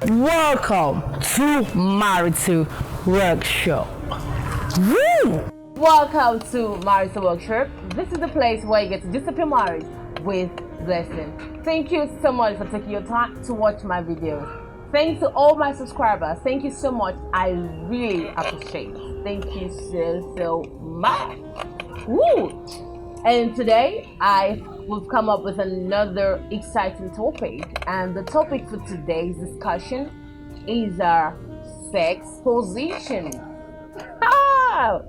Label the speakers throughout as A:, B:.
A: Welcome to Marital Workshop. Woo! Welcome to Marital Workshop. This is the place where you get to discipline marriage with blessing. Thank you so much for taking your time to watch my videos. Thanks to all my subscribers. Thank you so much. I really appreciate it. Thank you so much. Woo! And today we've come up with another exciting topic, and the topic for today's discussion is our sex position. Ah!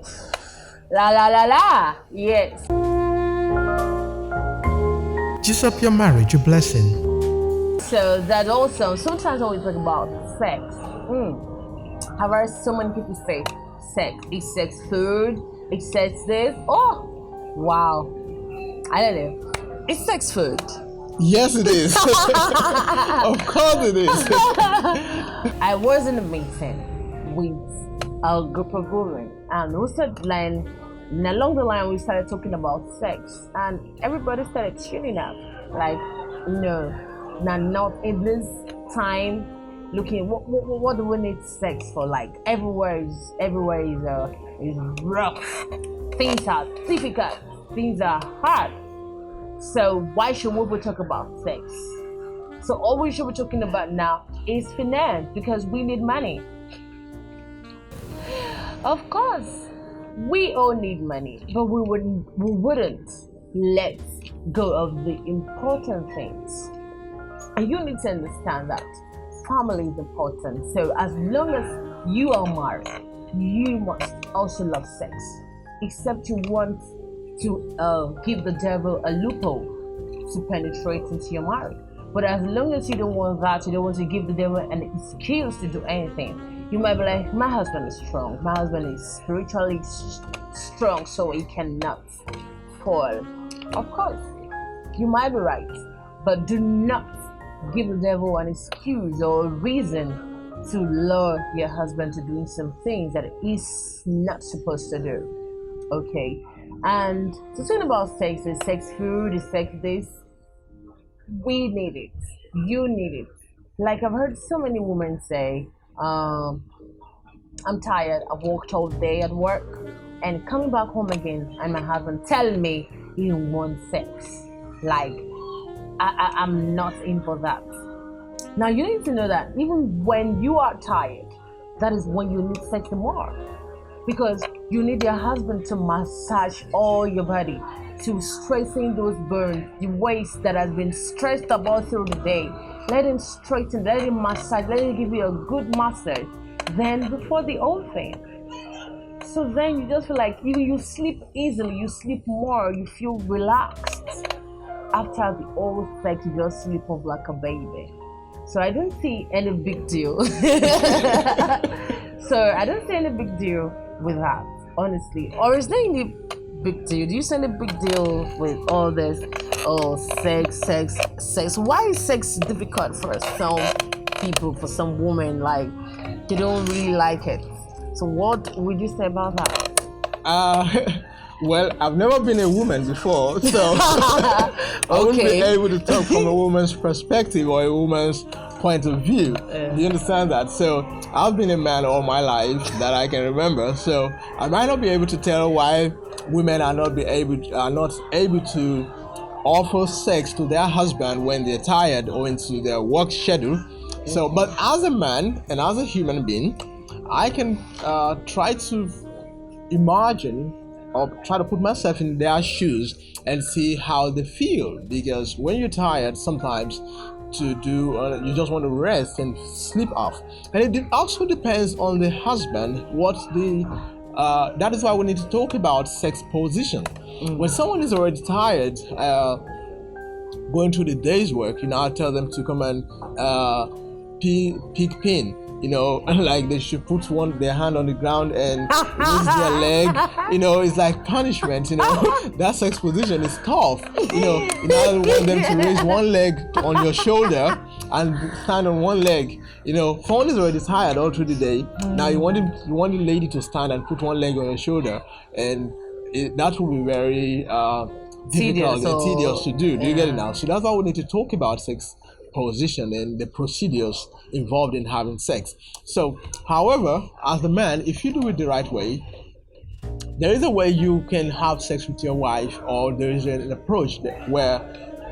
A: La la la la, yes.
B: Disrupt your marriage, a blessing.
A: So that's awesome. Sometimes when we talk about sex, I've heard so many people say sex. Is sex food? Is sex this? Oh, wow. I don't know. It's sex food.
B: Yes, it is. Of course it is.
A: I was in a meeting with a group of women, and we started and along the line we started talking about sex, and everybody started tuning up. Like, no, not in this time. Looking, what do we need sex for? Like, everywhere is rough. Things are difficult. Things are hard. So why should we talk about sex? So all we should be talking about now is finance, because we need money. Of course, we all need money, but we wouldn't let go of the important things. And you need to understand that family is important. So as long as you are married, you must also love sex, except you want to give the devil a loophole to penetrate into your marriage. But as long as you don't want that, you don't want to give the devil an excuse to do anything. You might be like, my husband is strong. My husband is spiritually strong, so he cannot fall. Of course, you might be right, but do not give the devil an excuse or a reason to lure your husband to doing some things that he's not supposed to do. Okay? And to talk about sex, is sex food, is sex this? We need it. You need it. Like, I've heard so many women say, I'm tired, I've worked all day at work, and coming back home again, and my husband telling me he wants sex. Like, I'm not in for that. Now, you need to know that even when you are tired, that is when you need sex more. Because you need your husband to massage all your body, to straighten those burns, the waist that has been stressed about through the day. Let him straighten, let him massage, let him give you a good massage. Then before the whole thing. So then you just feel like you sleep easily, you sleep more, you feel relaxed. After the whole sex, you just sleep off like a baby. So I don't see any big deal. So I don't see any big deal with that, honestly. Or is there any big deal? Do you see any big deal with all this? Oh, sex. Why is sex difficult for some people, for some women? Like, they don't really like it. So what would you say about that?
B: Well, I've never been a woman before, so I wouldn't be able to talk from a woman's perspective or a woman's point of view. Do you understand that? So I've been a man all my life that I can remember. So I might not be able to tell why women are not able to offer sex to their husband when they're tired or into their work schedule. So, but as a man and as a human being, I can try to imagine or try to put myself in their shoes and see how they feel. Because when you're tired, sometimes you just want to rest and sleep off. And it also depends on the husband. That is why we need to talk about sex position. When someone is already tired, going through the day's work, I tell them to come and pick pin. Like they should put their hand on the ground and raise their leg. It's like punishment. That sex position is tough. You want them to raise one leg on your shoulder and stand on one leg. Someone is already tired all through the day. Now you want the lady to stand and put one leg on your shoulder, and that will be very difficult and tedious to do. Do you get it now? So that's why we need to talk about sex position and the procedures involved in having sex. So, however, as the man, if you do it the right way, there is a way you can have sex with your wife, or there is an approach where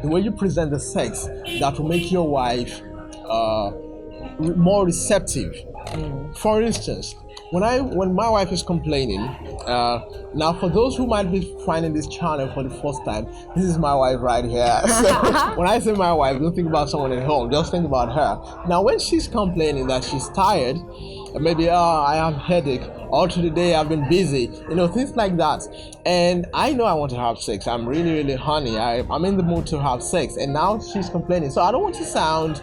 B: the way you present the sex that will make your wife more receptive. For instance, when my wife is complaining, now for those who might be finding this channel for the first time, this is my wife right here. So when I say my wife, don't think about someone at home, just think about her. Now when she's complaining that she's tired, maybe I have headache, all through the day I've been busy, things like that, and I know I want to have sex, I'm really really horny, I'm in the mood to have sex, and now she's complaining, so I don't want to sound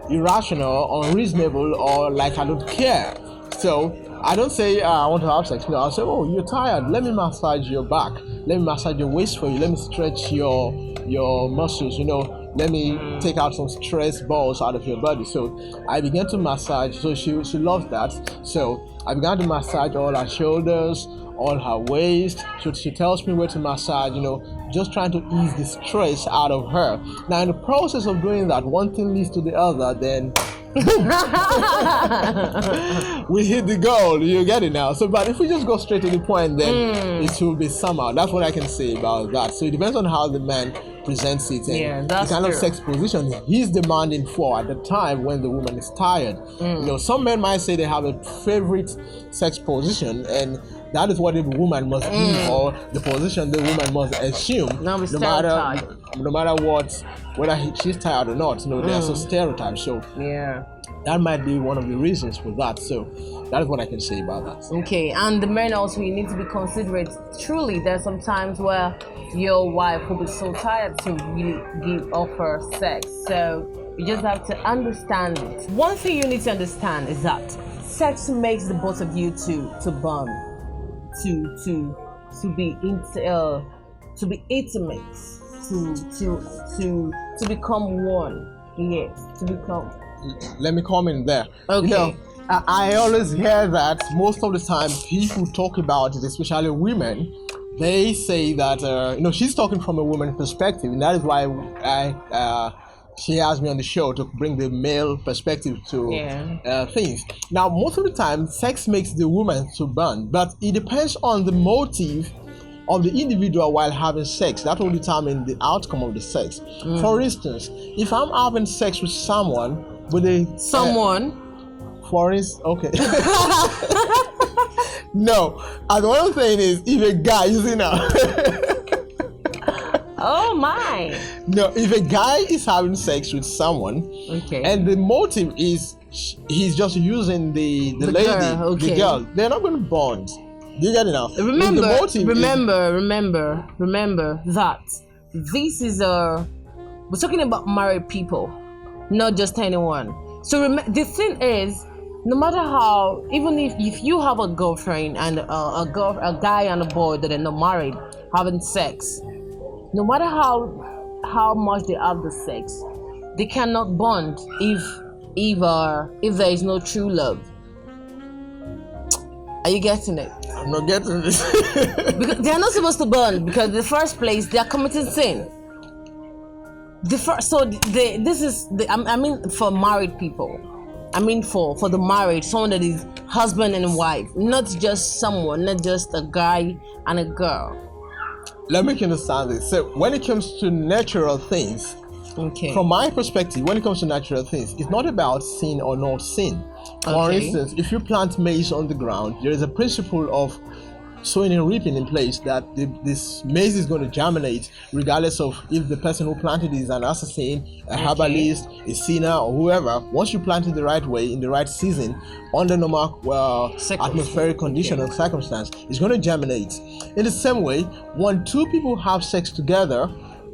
B: irrational, unreasonable, or like I don't care. So I don't say I want to have sex. No, I'll say, oh, you're tired, let me massage your back, let me massage your waist for you, let me stretch your muscles, let me take out some stress balls out of your body. So I began to massage. So she loves that. So I began to massage all her shoulders, all her waist. So she tells me where to massage, just trying to ease the stress out of her. Now in the process of doing that, one thing leads to the other, then we hit the goal. You get it now. So, but if we just go straight to the point, then it will be somehow. That's what I can say about that. So it depends on how the man presents it and the kind of sex position he's demanding for at the time when the woman is tired. Some men might say they have a favorite sex position, and that is what the woman must do, or the position the woman must assume, no matter what, whether she's tired or not. There are some stereotypes. So that might be one of the reasons for that. So that is what I can say about that.
A: Okay, and the men also, you need to be considerate. Truly, there's some times where your wife will be so tired to really offer sex. So you just have to understand it. One thing you need to understand is that sex makes the both of you to bond, to be intimate, to become one. Yes, to become.
B: Let me comment there.
A: Okay.
B: I always hear that most of the time people talk about it, especially women. They say that she's talking from a woman's perspective, and that is why she asked me on the show to bring the male perspective to things. Now, most of the time, sex makes the woman to bond, but it depends on the motive of the individual while having sex. That will determine the outcome of the sex. For instance, if I'm having sex with someone for instance, okay. No, and one thing is, if a guy,
A: oh my.
B: No, if a guy is having sex with someone, and the motive is he's just using the lady, the girl, they're not going to bond. Do you get it now?
A: Remember that this is we're talking about married people, not just anyone. So the thing is, no matter how, even if you have a girlfriend and a guy and a boy that are not married having sex, no matter how much they have the sex, they cannot bond if there is no true love. Are you getting it?
B: I'm not getting this.
A: Because they are not supposed to bond, because in the first place they are committing sin. I mean for married people. I mean for the married, someone that is husband and wife, not just a guy and a girl.
B: Let me understand this. So when it comes to natural things, from my perspective, when it comes to natural things, it's not about sin or not sin. For instance, if you plant maize on the ground, there is a principle of sowing and reaping in place, that this maize is going to germinate regardless of if the person who planted it is an assassin, a herbalist, a sinner, or whoever. Once you plant it the right way, in the right season, under normal atmospheric condition or circumstance, it's going to germinate. In the same way, when two people have sex together,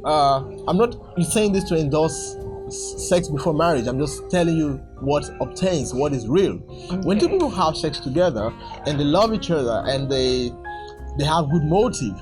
B: I'm not saying this to endorse sex before marriage, I'm just telling you what obtains, what is real. When two people have sex together and they love each other and they have good motive,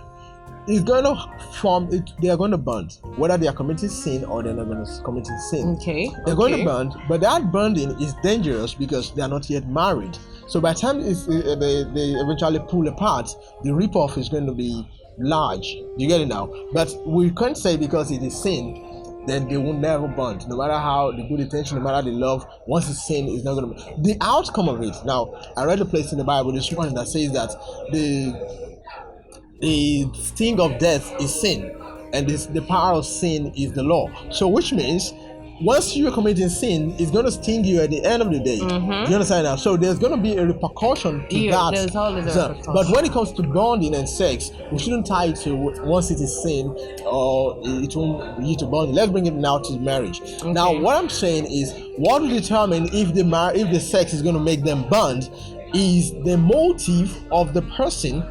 B: it's going to form it. They are going to bond, whether they are committing sin or they're not going to commit sin. They're going to bond, but that bonding is dangerous because they are not yet married. So by the time they eventually pull apart, the rip-off is going to be large. You get it now? But we can't say because it is sin, then they will never bond. No matter how the good intention, no matter the love, once it's sin, it's not going to. The outcome of it. Now, I read a place in the Bible this morning that says that the sting of death is sin, and the power of sin is the law. So, which means once you're committing sin, it's going to sting you at the end of the day.
A: Mm-hmm.
B: Do you understand now? So there's going to be a repercussion to that.
A: There's always a repercussion.
B: But when it comes to bonding and sex, we shouldn't tie it to once it is sin or it won't lead to bonding. Let's bring it now to marriage. Okay. Now, what I'm saying is, what will determine if the sex is going to make them bond is the motive of the person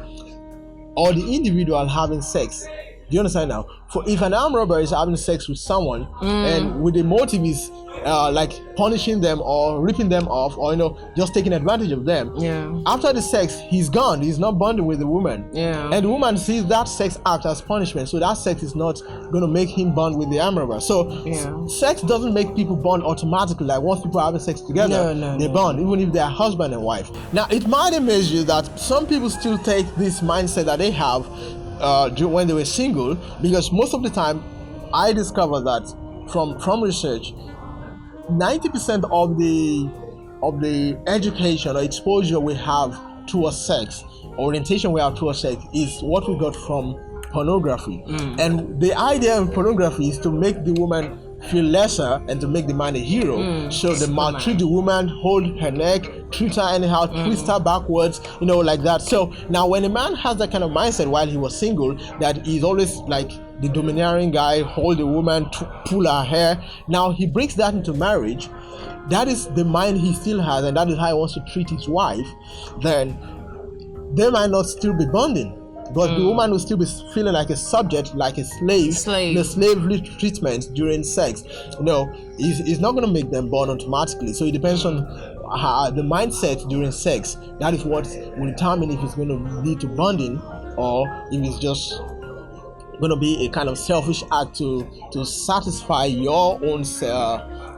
B: or the individual having sex. Do you understand now? For if an armed robber is having sex with someone and with the motive is like punishing them or ripping them off or just taking advantage of them, after the sex he's gone. He's not bonding with the woman, and the woman sees that sex act as punishment. So that sex is not going to make him bond with the armed robber. So sex doesn't make people bond automatically. Like once people are having sex together, they bond, even if they are husband and wife. Now it might amaze you that some people still take this mindset that they have when they were single, because most of the time I discovered that from research, 90% of the education or exposure we have towards sex, orientation we have towards sex, is what we got from pornography. And the idea of pornography is to make the woman feel lesser and to make the man a hero. So they maltreat the woman, hold her neck, treat her anyhow, twist her backwards, like that. So now when a man has that kind of mindset while he was single, that he's always like the domineering guy, hold the woman, pull her hair, now he brings that into marriage. That is the mind he still has, and that is how he wants to treat his wife. Then they might not still be bonding, but the woman will still be feeling like a subject, like a slave. The slavery treatment during sex. It's not going to make them bond automatically. So it depends on the mindset during sex. That is what will determine if it's going to lead to bonding or if it's just going to be a kind of selfish act to satisfy your own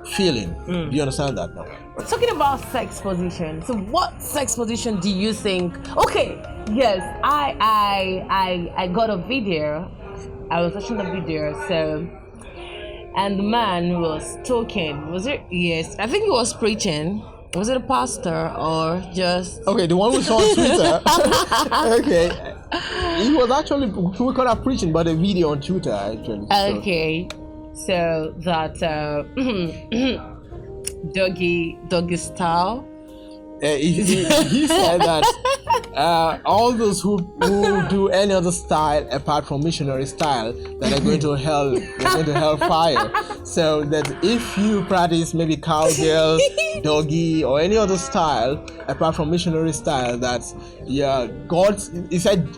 B: feeling. Do you understand that now?
A: Talking about sex position, so what sex position do you think? Okay, yes, I got a video. I was watching the video, and the man was talking. Was it? Yes, I think he was preaching. Was it a pastor or just?
B: Okay, the one we saw on Twitter. Okay, he was actually, we call that preaching, but a video on Twitter actually.
A: Okay, so that doggy style.
B: He said that all those who do any other style apart from missionary style, that are going to hell fire. So that if you practice maybe cowgirl, doggy, or any other style apart from missionary style, that God, he said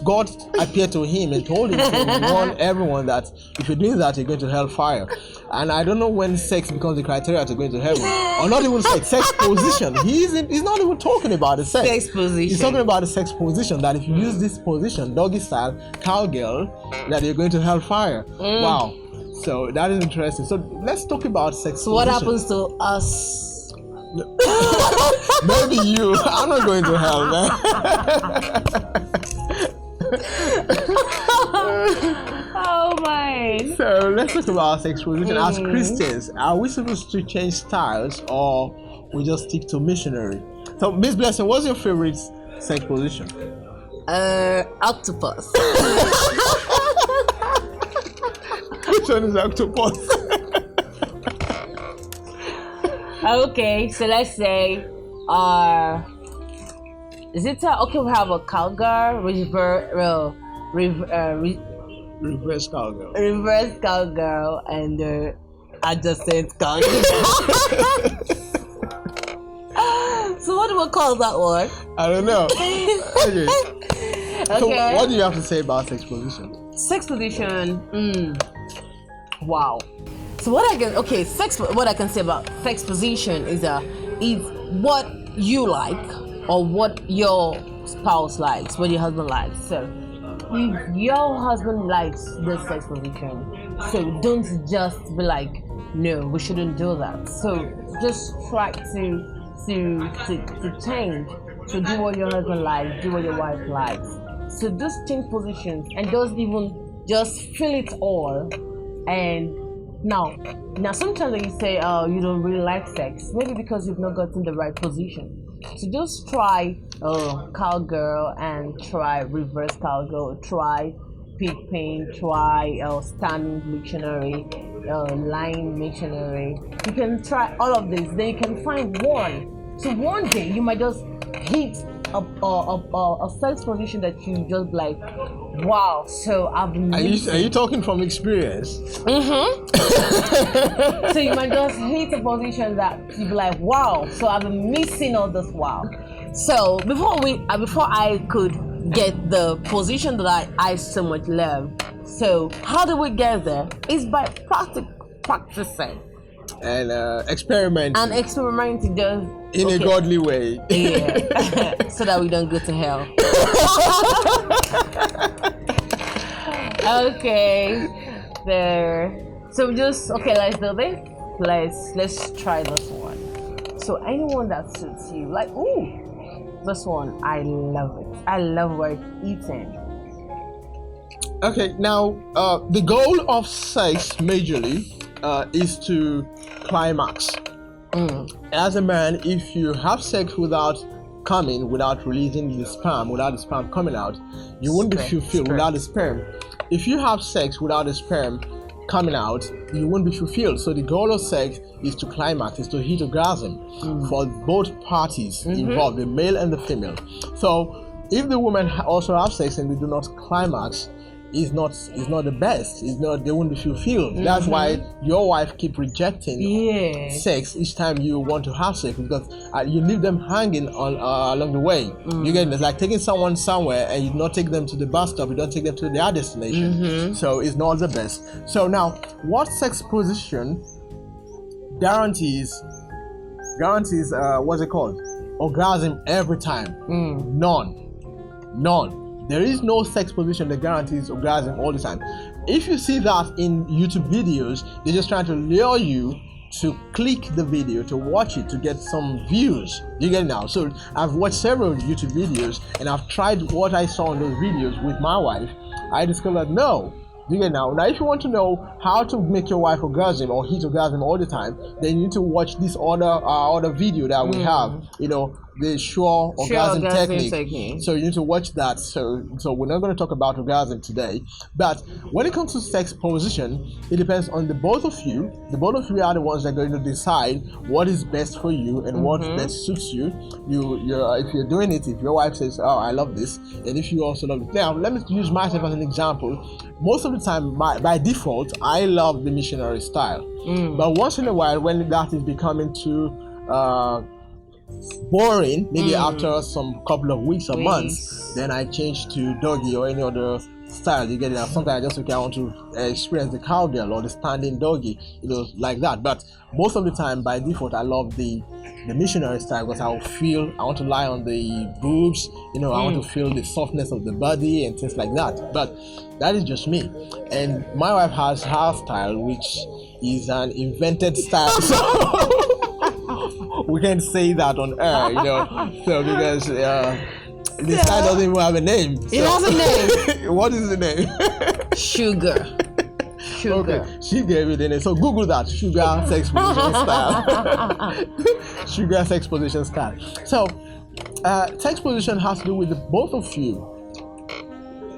B: God appeared to him and told him to warn everyone that if you're doing that, you're going to hell fire. And I don't know when sex becomes the criteria to going to heaven, or not even sex position. He's not even talking about the sex
A: position.
B: He's talking about the sex position, that if you use this position, doggy style, cowgirl, that you're going to hellfire. Wow. So that is interesting. So let's talk about sex.
A: So what happens to us?
B: Maybe you. I'm not going to hell, man.
A: Oh my.
B: So let's talk about sex position. As Christians, are we supposed to change styles, or we just stick to missionary? So Miss Blessing, what's your favorite sex position?
A: Octopus.
B: Which one is octopus?
A: Okay, so let's say is it okay, we have a cowgirl,
B: reverse cowgirl,
A: and adjacent cowgirl. So what do we call that one?
B: I don't know. Okay. So what do you have to say about sex position?
A: Sex position. Wow. So what I can say about sex position is what you like or what your spouse likes, what your husband likes. So if your husband likes this sex position, so don't just be like, no, we shouldn't do that. So just try to change, to do what your husband likes, do what your wife likes. So just change positions and don't even just feel it all, and Now, sometimes when you say, oh, you don't really like sex, maybe because you've not gotten the right position. So just try cowgirl and try reverse cowgirl, try pig pain, try standing dictionary, lying dictionary. You can try all of this, then you can find one. So one day you might just hit a sex position that you just like, wow. So I've been.
B: Are you talking from experience?
A: Mm-hmm. So you might just hit a position that you be like, wow. So I've been missing all this while. So before I could get the position that I so much love. So how do we get there? It's by practicing
B: and experimenting.
A: And experimenting just
B: in a godly way.
A: Yeah. So that we don't go to hell. Okay. There. So let's do this. Let's try this one. So anyone that suits you, like, ooh, this one, I love it. I love what it's eating.
B: Okay, now the goal of sex majorly is to climax. As a man, if you have sex without coming, without releasing the sperm, without the sperm coming out, you won't be fulfilled without the sperm. If you have sex without the sperm coming out, you won't be fulfilled. So the goal of sex is to climax, is to hit orgasm for both parties involved, the male and the female. So if the women also have sex and they do not climax, is not the best. They won't be fulfilled. That's why your wife keep rejecting sex each time you want to have sex, because you leave them hanging on along the way. You get it? It's like taking someone somewhere and you not take them to the bus stop. You don't take them to their destination. So it's not the best. So now, what sex position guarantees what's it called? Orgasm every time? None. There is no sex position that guarantees orgasm all the time. If you see that in YouTube videos, they're just trying to lure you to click the video, to watch it, to get some views. You get it now? So I've watched several YouTube videos and I've tried what I saw in those videos with my wife. I discovered no. You get it now? Now, if you want to know how to make your wife orgasm or hit orgasm all the time, then you need to watch this other video that we have. You know, the sure orgasm technique. So you need to watch that. So we're not going to talk about orgasm today. But when it comes to sex position, it depends on the both of you. The both of you are the ones that are going to decide what is best for you and what best suits you. If you're doing it, if your wife says, "Oh, I love this," and if you also love it. Now, let me use myself as an example. Most of the time, by default, I love the missionary style. But once in a while, when that is becoming too boring, maybe after some couple of weeks or months, then I change to doggy or any other style. You get it? Sometimes I just want to experience the cowgirl or the standing doggy, like that. But most of the time, by default, I love the missionary style because I want to lie on the boobs, I want to feel the softness of the body and things like that. But that is just me. And my wife has her style, which is an invented style. So we can't say that on air, so because the style doesn't even have a name. So.
A: It has a name.
B: What is the name?
A: Sugar.
B: Okay, she gave it a name. So Google that, sugar sex position style. Sugar sex position style. So sex position has to do with the both of you.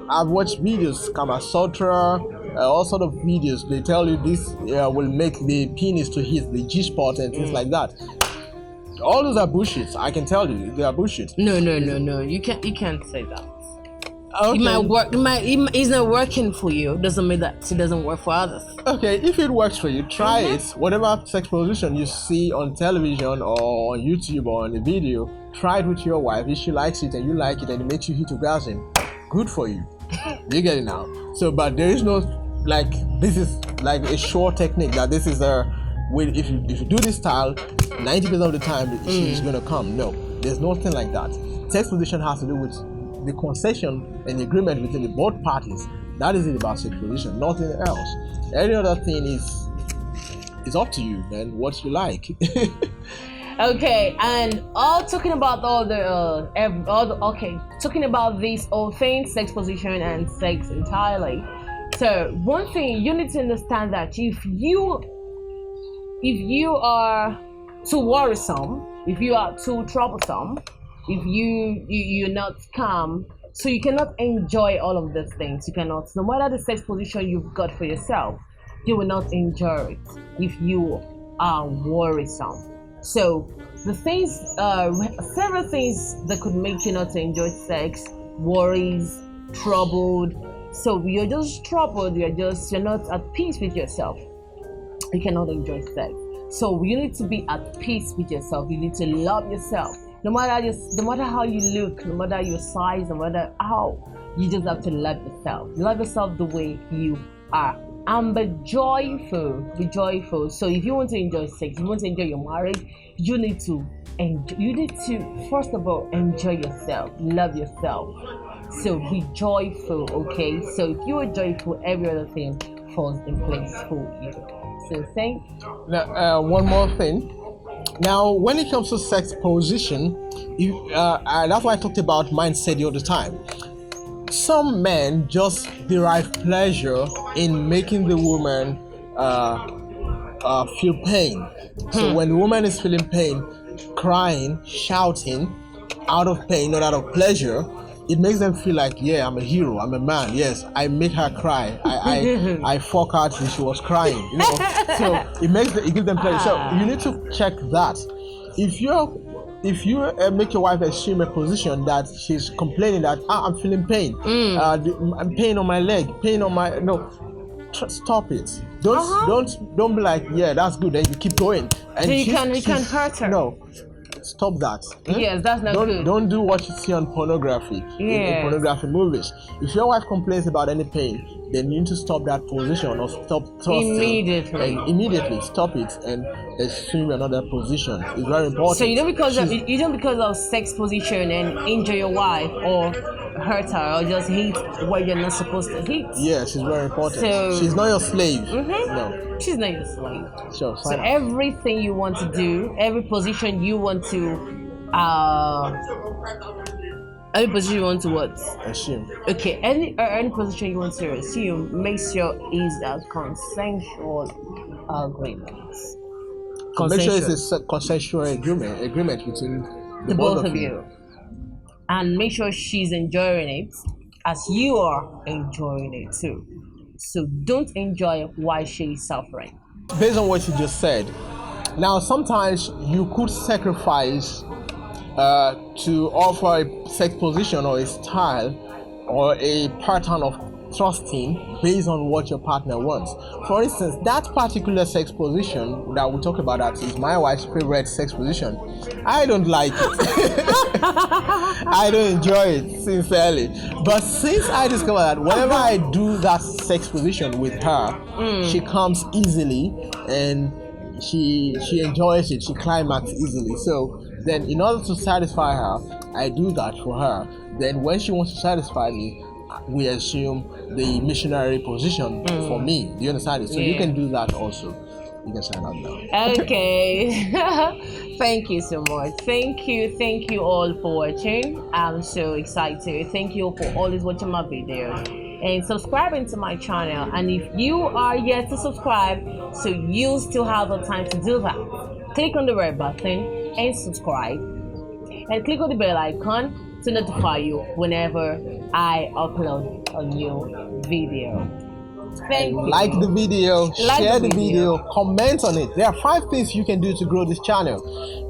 B: I've watched videos, Kama Sutra, all sort of videos. They tell you this will make the penis to hit the G-spot and things like that. All those are bullshit. I can tell you, they are bullshit.
A: No. You can't say that.
B: Okay.
A: It might work. It's not working for you. Doesn't mean that it doesn't work for others.
B: Okay, if it works for you, try it. Whatever sex position you see on television or on YouTube or on a video, try it with your wife. If she likes it and you like it and it makes you hit orgasm, good for you. You get it now. So, but there is no this is like a sure technique that this is if you do this style, 90% of the time she's gonna come. No, there's nothing like that. Sex position has to do with the concession and the agreement between the both parties. That is it about sex position, nothing else. Any other thing is up to you, man. What you like.
A: Okay, and talking about talking about this whole thing, sex position and sex entirely. So one thing you need to understand that if you are too worrisome, if you are too troublesome, if you're not calm, so you cannot enjoy all of these things. You cannot, no matter the sex position you've got for yourself, you will not enjoy it if you are worrisome. So the things, several things that could make you not enjoy sex: worries, troubled. So you're just troubled. You're not at peace with yourself. You cannot enjoy sex. So you need to be at peace with yourself. You need to love yourself. No matter how you look, no matter your size, no matter how, you just have to love yourself. Love yourself the way you are. And be joyful. Be joyful. So if you want to enjoy sex, you want to enjoy your marriage, you need to first of all enjoy yourself. Love yourself. So be joyful, okay? So if you are joyful, every other thing falls in place for you. So thank you.
B: Now, one more thing. Now, when it comes to sex position, that's why I talked about mindset the other time. Some men just derive pleasure in making the woman feel pain. So when the woman is feeling pain, crying, shouting, out of pain, not out of pleasure, it makes them feel like, yeah, I'm a hero, I'm a man. Yes, I make her cry. I fuck her till she was crying. You know, so it gives them pleasure. So you need to check that. If you make your wife assume a position that she's complaining that I'm feeling pain, I'm pain on my leg, pain on my stop it. Don't be like, yeah, that's good. Then you keep going. And
A: so you can hurt her.
B: No. Stop that.
A: Yes, that's not good.
B: Don't do what you see on pornography, in pornography movies. If your wife complains about any pain, then you need to stop that position or stop
A: immediately.
B: Immediately stop it and assume another position. It's very important.
A: So you don't because of sex position and injure your wife or hurt her or just hit where you're not supposed to hit.
B: Yes, it's very important.
A: So
B: she's not your slave. No.
A: She's not your slave.
B: Sure.
A: So everything you want to do, every position you want to what?
B: Assume.
A: Okay, any position you want to assume, make sure is a consensual agreement.
B: Make sure it's a consensual agreement between the both of you.
A: And make sure she's enjoying it as you are enjoying it too. So don't enjoy while she's suffering.
B: Based on what you just said, now sometimes you could sacrifice to offer a sex position or a style or a pattern of thrusting based on what your partner wants. For instance, that particular sex position that we talk about, that is my wife's favorite sex position, I don't like it. I don't enjoy it, sincerely. But since I discovered that whenever I do that sex position with her, she comes easily and she enjoys it, she climaxes easily. So then in order to satisfy her, I do that for her. Then when she wants to satisfy me, we assume the missionary position for me. Do you understand it? So you can do that also. You can sign out now.
A: Okay. Thank you so much. Thank you all for watching. I'm so excited. Thank you all for always watching my videos and subscribing to my channel. And if you are yet to subscribe, so you still have the time to do that, click on the red button and subscribe, and click on the bell icon to notify you whenever I upload a new video. Thank you.
B: Like the video, share the video, comment on it. There are 5 things you can do to grow this channel.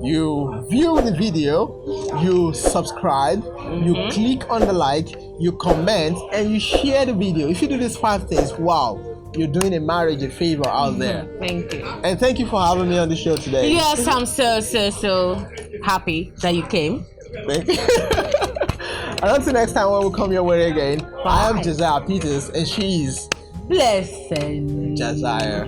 B: You view the video, you subscribe, you click on the like, you comment, and you share the video. If you do these 5 things, wow, you're doing a marriage a favor out there.
A: Thank you.
B: And thank you for having me on the show today.
A: Yes, I'm so happy that you came.
B: Thank you. And until next time when we come your way again, I am Jaaziah Peters and she's
A: Blessed
B: Jaaziah.